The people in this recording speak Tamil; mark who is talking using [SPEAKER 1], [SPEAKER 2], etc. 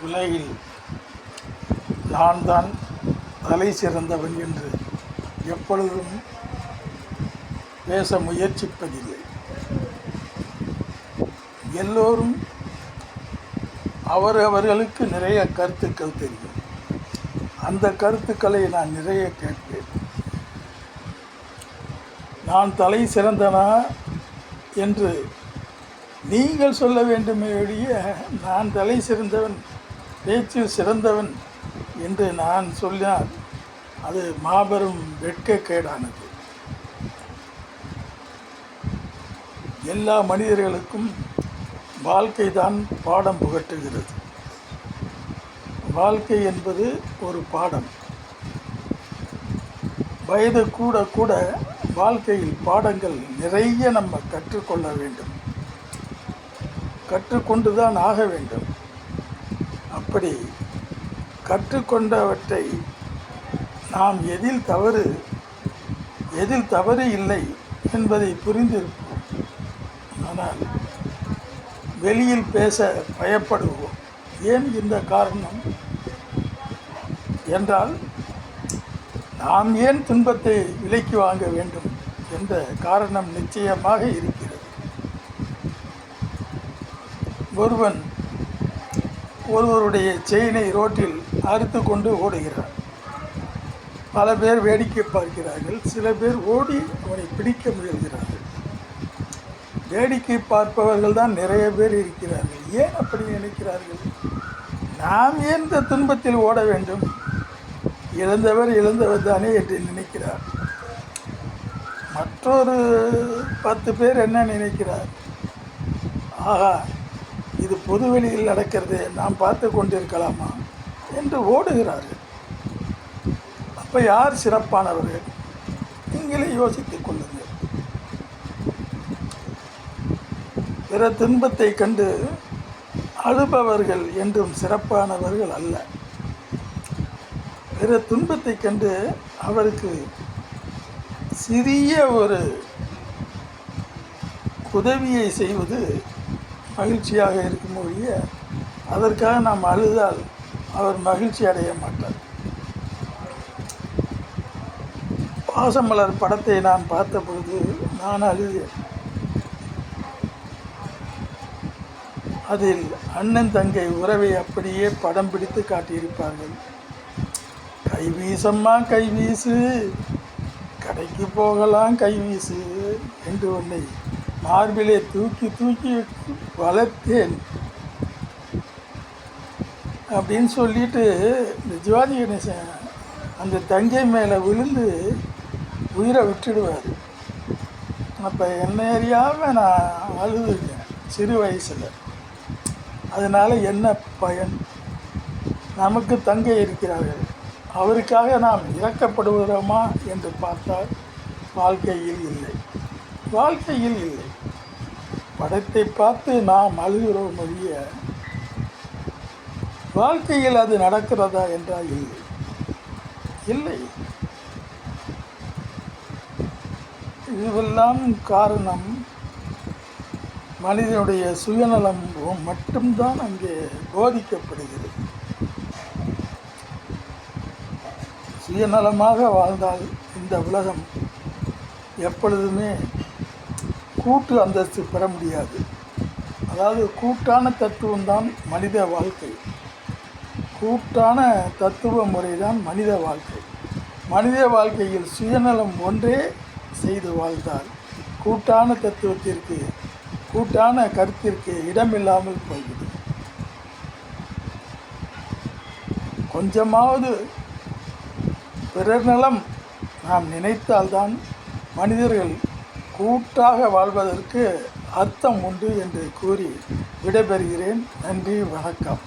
[SPEAKER 1] உலகில் நான் தான் தலை சிறந்தவன் என்று எப்பொழுதும் பேச முயற்சிப்பதில்லை. எல்லோரும் அவரவர்களுக்கு நிறைய கருத்துக்கள் தெரியும். அந்த கருத்துக்களை நான் நிறைய கேட்பேன். நான் தலை சிறந்தனா என்று நீங்கள் சொல்ல வேண்டுமே ஒழிய, நான் தலை சிறந்தவன், பேச்சில் சிறந்தவன் என்று நான் சொன்னால் அது மாபெரும் வெட்கக்கேடானது. எல்லா மனிதர்களுக்கும் வாழ்க்கை தான் பாடம் புகட்டுகிறது. வாழ்க்கை என்பது ஒரு பாடம். வயது கூட கூட வாழ்க்கையில் பாடங்கள் நிறைய நம்ம கற்றுக்கொள்ள வேண்டும், கற்றுக்கொண்டு தான் ஆக வேண்டும். அப்படி கற்றுக்கொண்டவற்றை நாம் எதில் தவறு இல்லை என்பதை புரிந்திருப்போம். ஆனால் வெளியில் பேச பயப்படுவோம். ஏன் இந்த காரணம் என்றால், நாம் ஏன் துன்பத்தை விலைக்கு வாங்க வேண்டும் என்ற காரணம் நிச்சயமாக இருக்கிறது. ஒருவருடைய செயினை ரோட்டில் அறுத்து கொண்டு ஓடுகிறார். பல பேர் வேடிக்கை பார்க்கிறார்கள். சில பேர் ஓடி அவனை பிடிக்க முயல்கிறார்கள். வேடிக்கை பார்ப்பவர்கள் தான் நிறைய பேர் இருக்கிறார்கள். ஏன் அப்படி நினைக்கிறார்கள்? நாம் ஏன் இந்த துன்பத்தில் ஓட வேண்டும்? இழந்தவர் தானே என்று நினைக்கிறார். மற்றொரு 10 பேர் என்ன நினைக்கிறார்? ஆகா, இது பொதுவெளியில் நடக்கிறது, நாம் பார்த்து கொண்டிருக்கலாமா என்று ஓடுகிறார்கள். அப்போ யார் சிறப்பானவர்கள்? நீங்களே யோசித்துக் கொள்ளுங்கள். பிற துன்பத்தை கண்டு அழுபவர்கள் என்றும் சிறப்பானவர்கள் அல்ல. பிற துன்பத்தை கண்டு அவருக்கு சிறிய ஒரு உதவியை செய்வது மகிழ்ச்சியாக இருக்கும் ஒழிய, அதற்காக நாம் அழுதால் அவர் மகிழ்ச்சி அடைய மாட்டார். பாசமலர் படத்தை நான் பார்த்தபொழுது நான் அழுதேன். அதில் அண்ணன் தங்கை உறவை அப்படியே படம் பிடித்து காட்டியிருப்பார்கள். கைவீசம்மா கைவீசு, கடைக்கு போகலாம் கைவீசு என்று உன்னை மார்பிலே தூக்கி தூக்கி வளர்த்தேன் அப்படின்னு சொல்லிட்டு இந்த சிவாஜி கணேசன் அந்த தங்கை மேலே விழுந்து உயிரை விட்டுடுவார். அப்போ என்ன அறியாமல் நான் அழுதுருக்கேன் சிறு வயசில். அதனால் என்ன பயன்? நமக்கு தங்கை இருக்கிறார்கள், அவருக்காக நாம் இறக்கப்படுகிறோமா என்று பார்த்தால் வாழ்க்கையில் இல்லை. படத்தை பார்த்து நாம் அழுகிறோம் ஒழிய, வாழ்க்கையில் அது நடக்கிறதா என்றால் இல்லை. இதுவெல்லாம் காரணம் மனிதனுடைய சுயநலம் மட்டும்தான் அங்கே போதிக்கப்படுகிறது. சுயநலமாக வாழ்ந்தால் இந்த உலகம் எப்பொழுதுமே கூட்டு அந்தஸ்து பெற முடியாது. அதாவது கூட்டான தத்துவம்தான் மனித வாழ்க்கை. கூட்டான தத்துவ முறைதான் மனித வாழ்க்கை. மனித வாழ்க்கையில் சுயநலம் ஒன்றே செய்து வாழ்ந்தால் கூட்டான தத்துவத்திற்கு, கூட்டான கருத்திற்கு இடமில்லாமல் போய்விடும். கொஞ்சமாவது பிறர் நலம் நாம் நினைத்தால்தான் மனிதர்கள் கூட்டாக வாழ்வதற்கு அர்த்தம் உண்டு என்று கூறி விடைபெறுகிறேன். நன்றி, வணக்கம்.